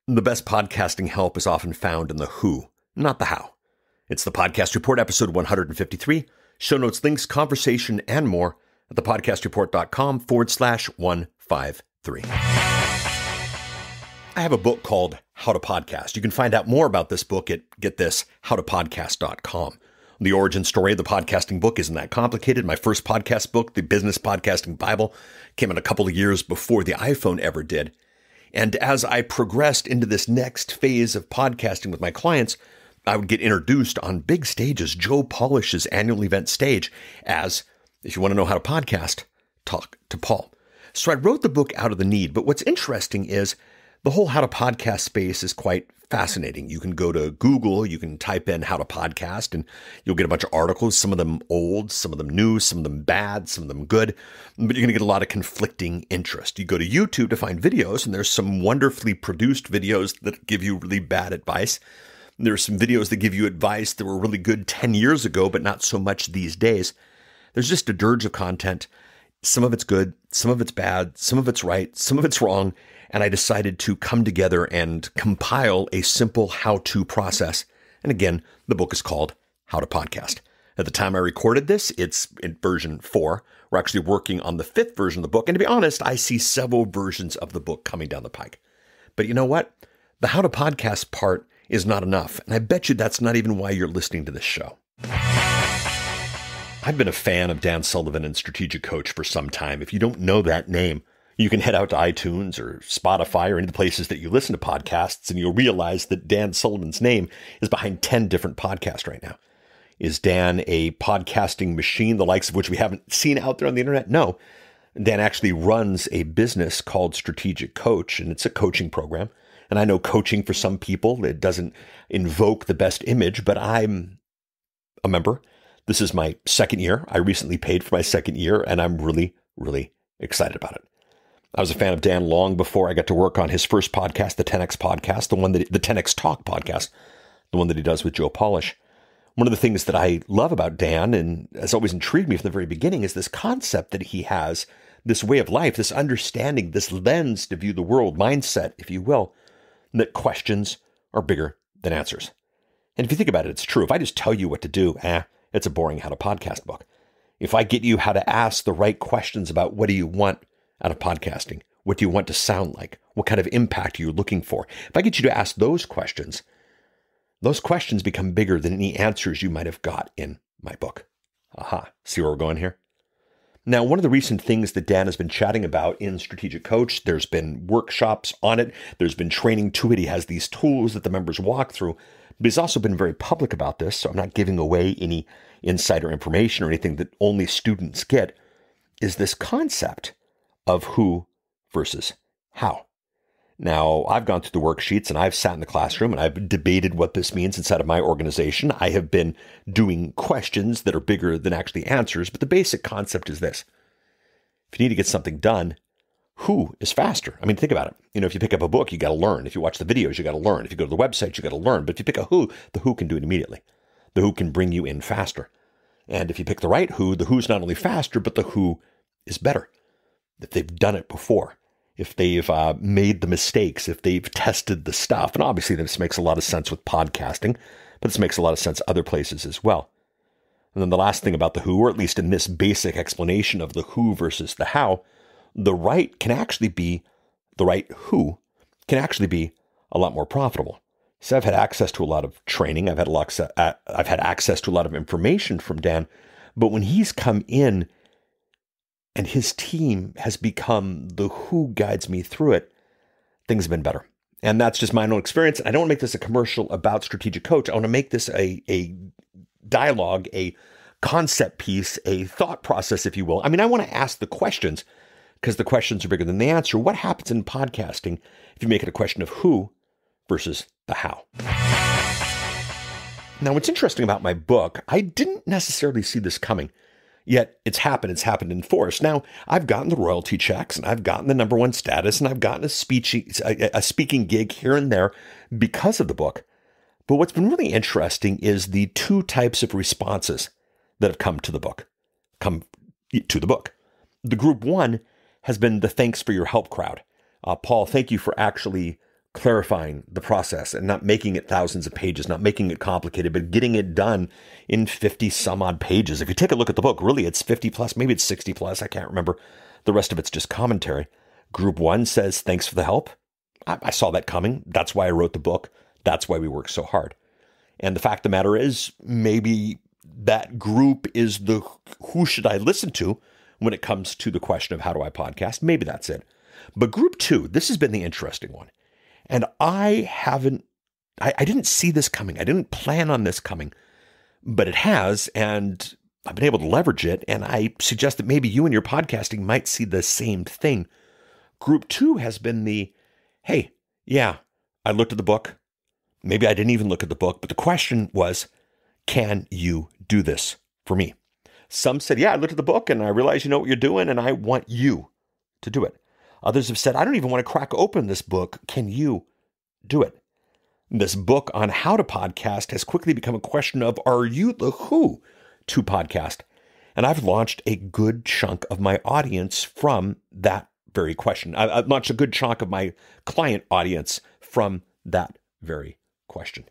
The best podcasting help is often found in the who, not the how. It's the Podcast Report, episode 153. Show notes, links, conversation, and more at thepodcastreport.com/153. I have a book called How to Podcast. You can find out more about this book at, get this, howtopodcast.com. The origin story of the podcasting book isn't that complicated. My first podcast book, The Business Podcasting Bible, came out a couple of years before the iPhone ever did. And as I progressed into this next phase of podcasting with my clients, I would get introduced on big stages, Joe Polish's annual event stage, as, if you want to know how to podcast, talk to Paul. So I wrote the book out of the need. But what's interesting is the whole how to podcast space is quite fascinating. You can go to Google, you can type in how to podcast, and you'll get a bunch of articles, some of them old, some of them new, some of them bad, some of them good, but you're going to get a lot of conflicting interest. You go to YouTube to find videos, and there's some wonderfully produced videos that give you really bad advice. There's some videos that give you advice that were really good 10 years ago, but not so much these days. There's just a dirge of content. Some of it's good, some of it's bad, some of it's right, some of it's wrong. And I decided to come together and compile a simple how-to process. And again, the book is called How to Podcast. At the time I recorded this, it's in version 4. We're actually working on the 5th version of the book. And to be honest, I see several versions of the book coming down the pike. But you know what? The How to Podcast part is not enough. And I bet you that's not even why you're listening to this show. I've been a fan of Dan Sullivan and Strategic Coach for some time. If you don't know that name, you can head out to iTunes or Spotify or any of the places that you listen to podcasts, and you'll realize that Dan Sullivan's name is behind 10 different podcasts right now. Is Dan a podcasting machine, the likes of which we haven't seen out there on the internet? No. Dan actually runs a business called Strategic Coach, and it's a coaching program. And I know coaching for some people, it doesn't invoke the best image, but I'm a member. This is my second year. I recently paid for my second year, and I'm really, really excited about it. I was a fan of Dan long before I got to work on his first podcast, the 10X podcast, the 10X Talk podcast, the one that he does with Joe Polish. One of the things that I love about Dan, and has always intrigued me from the very beginning, is this concept that he has, this way of life, this understanding, this lens to view the world, mindset, if you will, that questions are bigger than answers. And if you think about it, it's true. If I just tell you what to do, it's a boring how to podcast book. If I get you how to ask the right questions about what do you want out of podcasting, what do you want to sound like, what kind of impact are you looking for? If I get you to ask those questions become bigger than any answers you might have got in my book. Aha, see where we're going here? Now, one of the recent things that Dan has been chatting about in Strategic Coach, there's been workshops on it, there's been training to it, he has these tools that the members walk through, but he's also been very public about this, so I'm not giving away any insider information or anything that only students get, is this concept of who versus how. Now, I've gone through the worksheets and I've sat in the classroom and I've debated what this means inside of my organization. I have been doing questions that are bigger than actually answers, but the basic concept is this. If you need to get something done, who is faster? I mean, think about it. If you pick up a book, you got to learn. If you watch the videos, you got to learn. If you go to the website, you got to learn. But if you pick a who, the who can do it immediately. The who can bring you in faster. And if you pick the right who, the who's not only faster, but the who is better. If they've done it before, if they've made the mistakes, if they've tested the stuff. And obviously this makes a lot of sense with podcasting, but this makes a lot of sense other places as well. And then the last thing about the who, or at least in this basic explanation of the who versus the how, the right who can actually be a lot more profitable. So I've had access to a lot of training. I've had access to a lot of information from Dan, but when he's come in and his team has become the who guides me through it, things have been better. And that's just my own experience. I don't want to make this a commercial about Strategic Coach. I want to make this a dialogue, a concept piece, a thought process, if you will. I mean, I want to ask the questions because the questions are bigger than the answer. What happens in podcasting if you make it a question of who versus the how? Now, what's interesting about my book, I didn't necessarily see this coming. Yet it's happened in force. Now, I've gotten the royalty checks and I've gotten the number one status and I've gotten a speaking gig here and there because of the book. But what's been really interesting is the two types of responses that have come to the book. The group one has been the thanks for your help crowd. Paul, thank you for actually clarifying the process and not making it thousands of pages, not making it complicated, but getting it done in 50 some odd pages. If you take a look at the book, really it's 50 plus, maybe it's 60 plus. I can't remember. The rest of it's just commentary. Group 1 says, thanks for the help. I saw that coming. That's why I wrote the book. That's why we work so hard. And the fact of the matter is, maybe that group is the who should I listen to when it comes to the question of how do I podcast? Maybe that's it. But group 2, this has been the interesting one. And I didn't see this coming. I didn't plan on this coming, but it has. And I've been able to leverage it. And I suggest that maybe you and your podcasting might see the same thing. Group 2 has been hey, yeah, I looked at the book. Maybe I didn't even look at the book, but the question was, can you do this for me? Some said, yeah, I looked at the book and I realized you know what you're doing and I want you to do it. Others have said, I don't even want to crack open this book. Can you do it? This book on how to podcast has quickly become a question of, are you the who to podcast? And I've launched a good chunk of my audience from that very question. I've launched a good chunk of my client audience from that very question.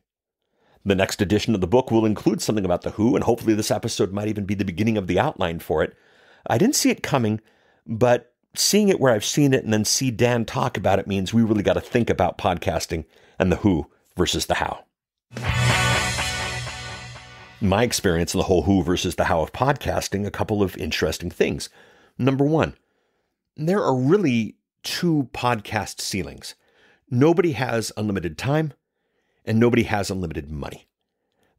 The next edition of the book will include something about the who, and hopefully this episode might even be the beginning of the outline for it. I didn't see it coming, but seeing it where I've seen it and then see Dan talk about it means we really got to think about podcasting and the who versus the how. My experience in the whole who versus the how of podcasting, a couple of interesting things. Number one, there are really 2 podcast ceilings. Nobody has unlimited time and nobody has unlimited money.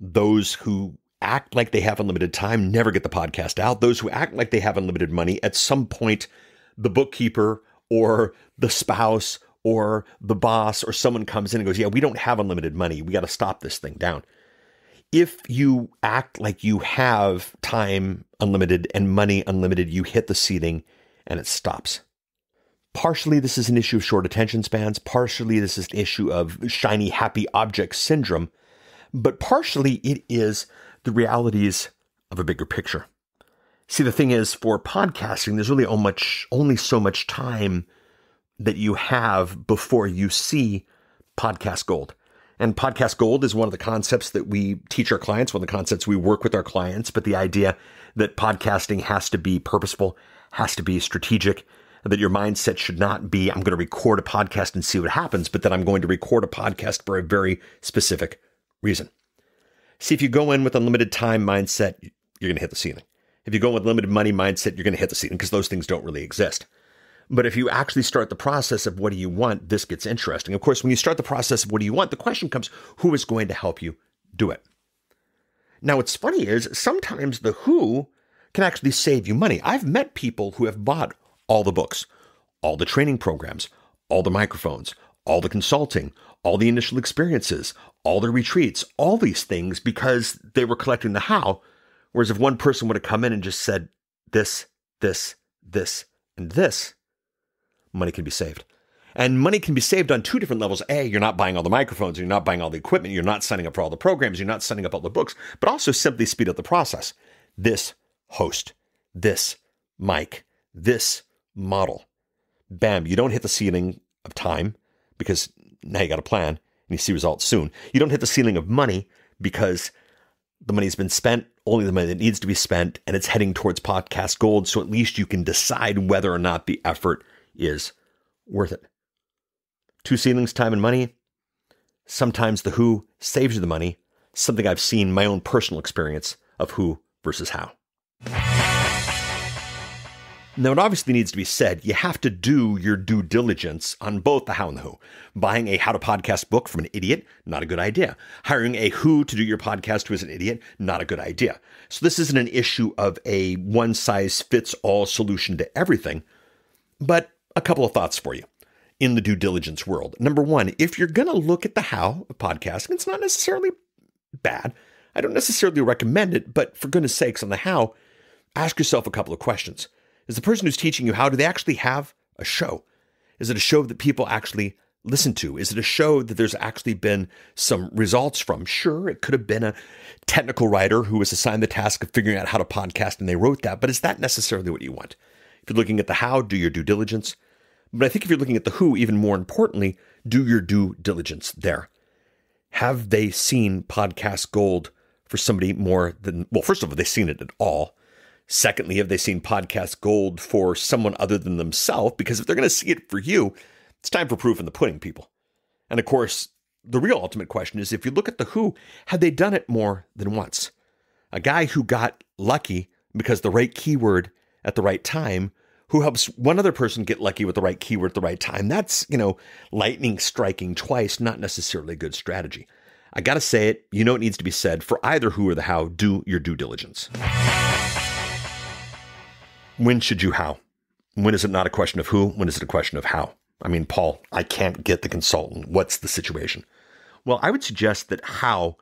Those who act like they have unlimited time never get the podcast out. Those who act like they have unlimited money, at some point, the bookkeeper or the spouse or the boss or someone comes in and goes, yeah, we don't have unlimited money. We got to stop this thing down. If you act like you have time unlimited and money unlimited, you hit the ceiling and it stops. Partially, this is an issue of short attention spans. Partially, this is an issue of shiny, happy object syndrome. But partially, it is the realities of a bigger picture. See, the thing is, for podcasting, there's really only so much time that you have before you see podcast gold. And podcast gold is one of the concepts that we teach our clients, one of the concepts we work with our clients. But the idea that podcasting has to be purposeful, has to be strategic, that your mindset should not be, I'm going to record a podcast and see what happens, but that I'm going to record a podcast for a very specific reason. See, if you go in with unlimited time mindset, you're going to hit the ceiling. If you go in with limited money mindset, you're going to hit the ceiling because those things don't really exist. But if you actually start the process of what do you want, this gets interesting. Of course, when you start the process of what do you want, the question comes, who is going to help you do it? Now, what's funny is sometimes the who can actually save you money. I've met people who have bought all the books, all the training programs, all the microphones, all the consulting, all the initial experiences, all the retreats, all these things because they were collecting the how. Whereas if one person would have come in and just said this, this, this, and this, money can be saved. And money can be saved on 2 different levels. A, you're not buying all the microphones, you're not buying all the equipment, you're not signing up for all the programs, you're not signing up all the books, but also simply speed up the process. This host, this mic, this model. Bam, you don't hit the ceiling of time because now you got a plan and you see results soon. You don't hit the ceiling of money because the money's been spent, only the money that needs to be spent, and it's heading towards podcast gold. So at least you can decide whether or not the effort is worth it. 2 ceilings, time and money. Sometimes the who saves you the money. Something I've seen my own personal experience of who versus how. Now, it obviously needs to be said, you have to do your due diligence on both the how and the who. Buying a how to podcast book from an idiot, not a good idea. Hiring a who to do your podcast who is an idiot, not a good idea. So this isn't an issue of a one-size-fits-all solution to everything, but a couple of thoughts for you in the due diligence world. Number one, if you're going to look at the how of podcasting, it's not necessarily bad. I don't necessarily recommend it, but for goodness sakes, on the how, ask yourself a couple of questions. Is the person who's teaching you how, do they actually have a show? Is it a show that people actually listen to? Is it a show that there's actually been some results from? Sure, it could have been a technical writer who was assigned the task of figuring out how to podcast and they wrote that, but is that necessarily what you want? If you're looking at the how, do your due diligence. But I think if you're looking at the who, even more importantly, Do your due diligence there. Have they seen Podcast Gold for somebody more than, well, first of all, have they seen it at all? Secondly, have they seen Podcast Gold for someone other than themselves? Because if they're going to see it for you, it's time for proof in the pudding, people. And of course, the real ultimate question is, if you look at The Who, have they done it more than once? A guy who got lucky because the right keyword at the right time, who helps one other person get lucky with the right keyword at the right time. That's, lightning striking twice, not necessarily a good strategy. I got to say it. You know it needs to be said. For either who or the how, do your due diligence. When should you how? When is it not a question of who? When is it a question of how? I mean, Paul, I can't get the consultant. What's the situation? Well, I would suggest that how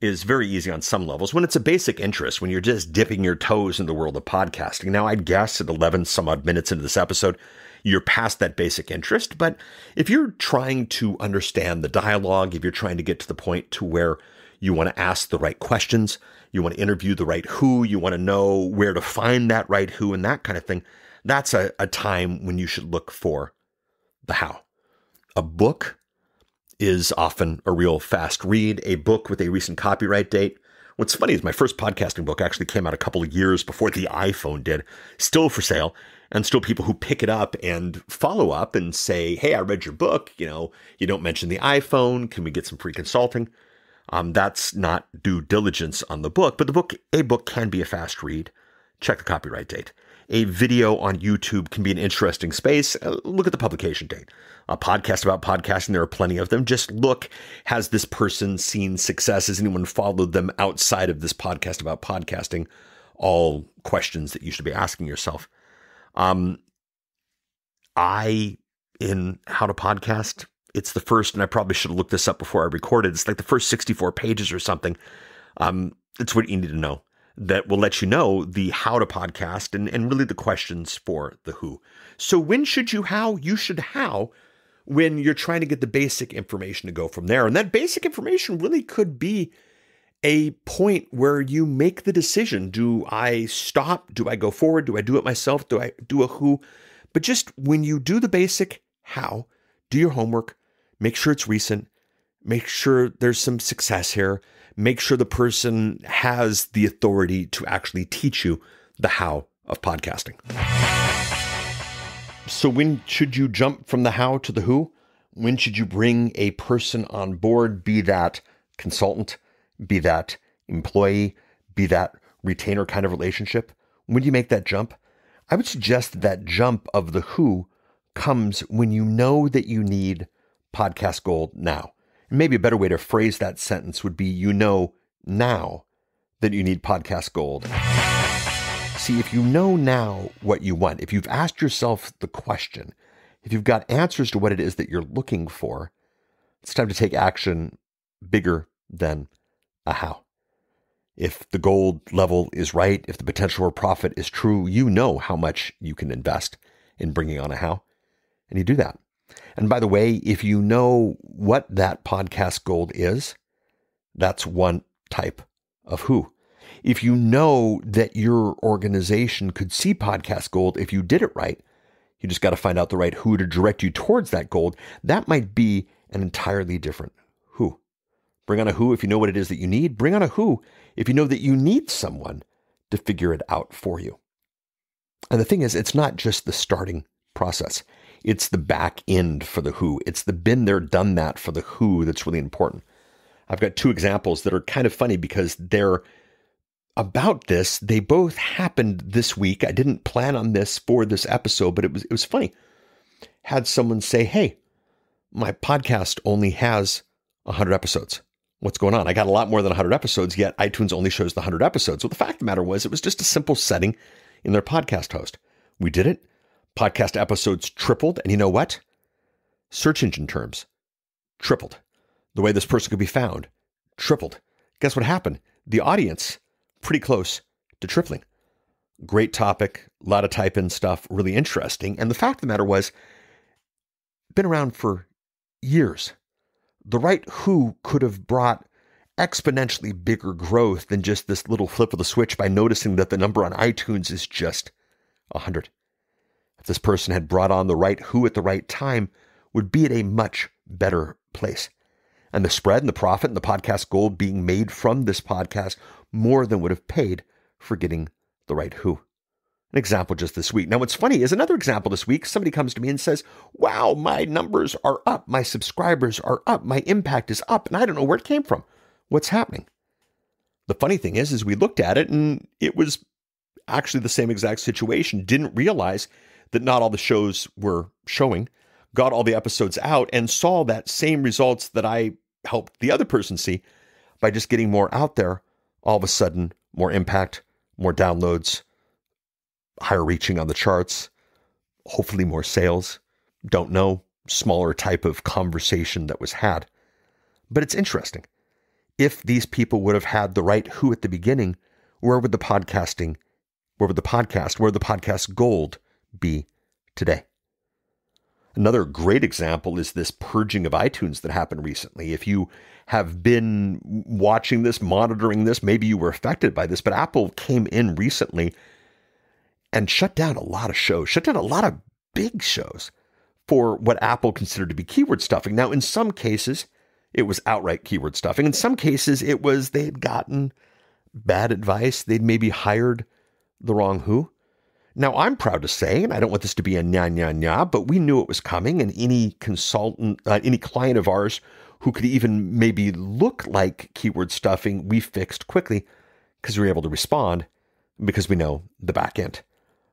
is very easy on some levels when it's a basic interest, when you're just dipping your toes in the world of podcasting. Now, I'd guess at 11 some odd minutes into this episode, you're past that basic interest. But if you're trying to understand the dialogue, if you're trying to get to the point to where you want to ask the right questions, you want to interview the right who, you want to know where to find that right who and that kind of thing, that's a time when you should look for the how. A book is often a real fast read. A book with a recent copyright date. What's funny is my first podcasting book actually came out a couple of years before the iPhone did, still for sale, and still people who pick it up and follow up and say, hey, I read your book. You don't mention the iPhone. Can we get some free consulting? That's not due diligence on the book, but a book can be a fast read. Check the copyright date. A video on YouTube can be an interesting space. Look at the publication date. A podcast about podcasting, there are plenty of them. Just look, has this person seen success? Has anyone followed them outside of this podcast about podcasting? All questions that you should be asking yourself. In How to Podcast, it's the first, and I probably should have looked this up before I recorded. It's like the first 64 pages or something. It's what you need to know. That will let you know the how to podcast and really the questions for the who. So when should you how? You should how when you're trying to get the basic information to go from there. And that basic information really could be a point where you make the decision. Do I stop? Do I go forward? Do I do it myself? Do I do a who? But just when you do the basic how, do your homework, make sure it's recent, make sure there's some success here. Make sure the person has the authority to actually teach you the how of podcasting. So when should you jump from the how to the who? When should you bring a person on board, be that consultant, be that employee, be that retainer kind of relationship? When do you make that jump? I would suggest that jump of the who comes when you know that you need Podcast Gold now. Maybe a better way to phrase that sentence would be, you know now that you need Podcast Gold. See, if you know now what you want, if you've asked yourself the question, if you've got answers to what it is that you're looking for, it's time to take action bigger than a how. If the gold level is right, if the potential for profit is true, you know how much you can invest in bringing on a how, and you do that. And by the way, if you know what that Podcast Gold is, that's one type of who. If you know that your organization could see Podcast Gold if you did it right, you just got to find out the right who to direct you towards that gold. That might be an entirely different who. Bring on a who if you know what it is that you need. Bring on a who if you know that you need someone to figure it out for you. And the thing is, it's not just the starting process. It's the back end for the who. It's the been there, done that for the who that's really important. I've got two examples that are kind of funny because they're about this. They both happened this week. I didn't plan on this for this episode, but it was funny. Had someone say, hey, my podcast only has 100 episodes. What's going on? I got a lot more than 100 episodes, yet iTunes only shows the 100 episodes. Well, the fact of the matter was, it was just a simple setting in their podcast host. We did it. Podcast episodes tripled. And you know what? Search engine terms tripled. The way this person could be found tripled. Guess what happened? The audience, pretty close to tripling. Great topic, a lot of type-in stuff, really interesting. And the fact of the matter was, been around for years. The right who could have brought exponentially bigger growth than just this little flip of the switch by noticing that the number on iTunes is just 100. If this person had brought on the right who at the right time, would be at a much better place. And the spread and the profit and the podcast gold being made from this podcast more than would have paid for getting the right who. An example just this week. Now, what's funny is another example this week, somebody comes to me and says, wow, my numbers are up. My subscribers are up. My impact is up. And I don't know where it came from. What's happening? The funny thing is we looked at it and it was actually the same exact situation. Didn't realize that not all the shows were showing, got all the episodes out and saw that same results that I helped the other person see by just getting more out there. All of a sudden, more impact, more downloads, higher reaching on the charts, hopefully more sales. Don't know, smaller type of conversation that was had. But it's interesting. If these people would have had the right who at the beginning, where would the podcast gold be today? Another great example is this purging of iTunes that happened recently. If you have been watching this, monitoring this, maybe you were affected by this, but Apple came in recently and shut down a lot of shows, shut down a lot of big shows for what Apple considered to be keyword stuffing. Now, in some cases, it was outright keyword stuffing. In some cases, it was they had gotten bad advice. They'd maybe hired the wrong who. Now, I'm proud to say, and I don't want this to be a nya, but we knew it was coming, and any consultant, any client of ours who could even maybe look like keyword stuffing, we fixed quickly because we were able to respond because we know the back end.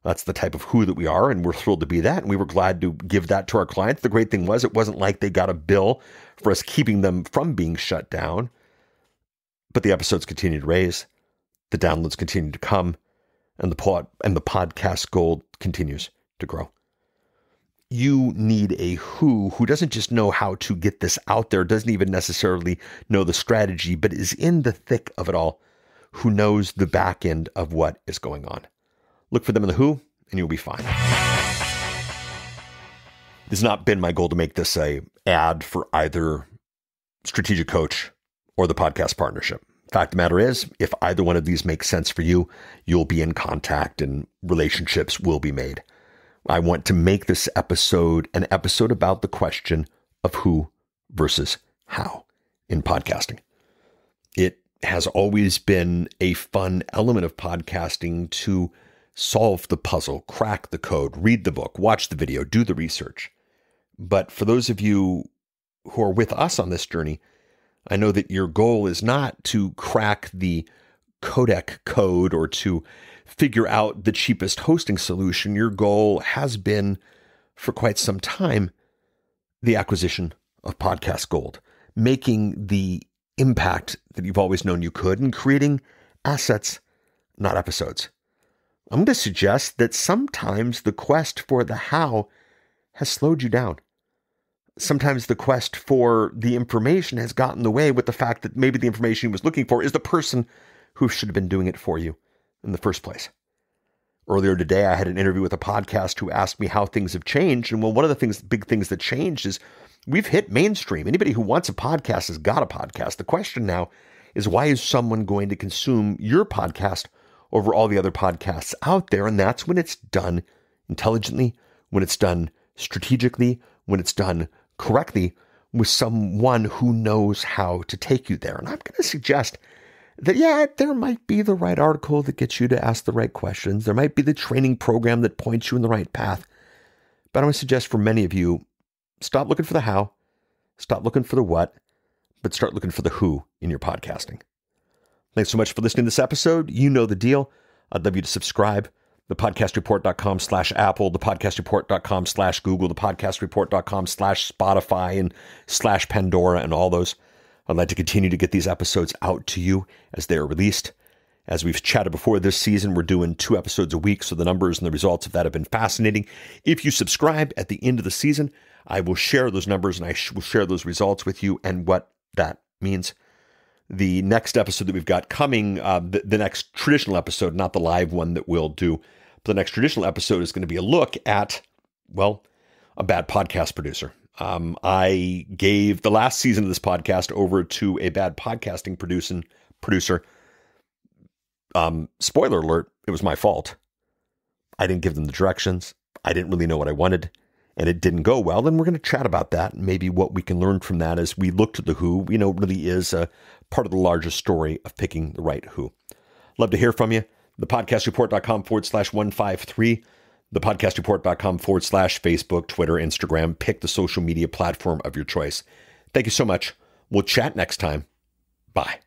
That's the type of who that we are, and we're thrilled to be that, and we were glad to give that to our clients. The great thing was it wasn't like they got a bill for us keeping them from being shut down, but the episodes continued to raise, the downloads continued to come, and the podcast gold continues to grow. You need a who doesn't just know how to get this out there, doesn't even necessarily know the strategy, but is in the thick of it all, who knows the back end of what is going on. Look for them in the who, and you'll be fine. It's not been my goal to make this a ad for either Strategic Coach or the podcast partnership. Fact of the matter is, if either one of these makes sense for you, you'll be in contact and relationships will be made. I want to make this episode an episode about the question of who versus how in podcasting. It has always been a fun element of podcasting to solve the puzzle, crack the code, read the book, watch the video, do the research. But for those of you who are with us on this journey, I know that your goal is not to crack the codec code or to figure out the cheapest hosting solution. Your goal has been, for quite some time, the acquisition of podcast gold, making the impact that you've always known you could and creating assets, not episodes. I'm going to suggest that sometimes the quest for the how has slowed you down. Sometimes the quest for the information has gotten in the way with the fact that maybe the information he was looking for is the person who should have been doing it for you in the first place. Earlier today, I had an interview with a podcast who asked me how things have changed. And well, one of the big things that changed is we've hit mainstream. Anybody who wants a podcast has got a podcast. The question now is, why is someone going to consume your podcast over all the other podcasts out there? And that's when it's done intelligently, when it's done strategically, when it's done correctly with someone who knows how to take you there. And I'm going to suggest that, yeah, there might be the right article that gets you to ask the right questions. There might be the training program that points you in the right path. But I would suggest for many of you, stop looking for the how, stop looking for the what, but start looking for the who in your podcasting. Thanks so much for listening to this episode. You know the deal. I'd love you to subscribe. thepodcastreport.com/Apple, thepodcastreport.com/Google, thepodcastreport.com/Spotify and /Pandora and all those. I'd like to continue to get these episodes out to you as they are released. As we've chatted before this season, we're doing 2 episodes a week, so the numbers and the results of that have been fascinating. If you subscribe at the end of the season, I will share those numbers and I will share those results with you and what that means. The next episode that we've got coming, the next traditional episode, not the live one that we'll do, but the next traditional episode is going to be a look at, well, a bad podcast producer. I gave the last season of this podcast over to a bad podcasting producer. Spoiler alert, it was my fault. I didn't give them the directions. I didn't really know what I wanted. and it didn't go well, then we're going to chat about that and maybe what we can learn from that as we look to the who, really is a part of the larger story of picking the right who. Love to hear from you. thepodcastreport.com/153, thepodcastreport.com/Facebook, Twitter, Instagram. Pick the social media platform of your choice. Thank you so much. We'll chat next time. Bye.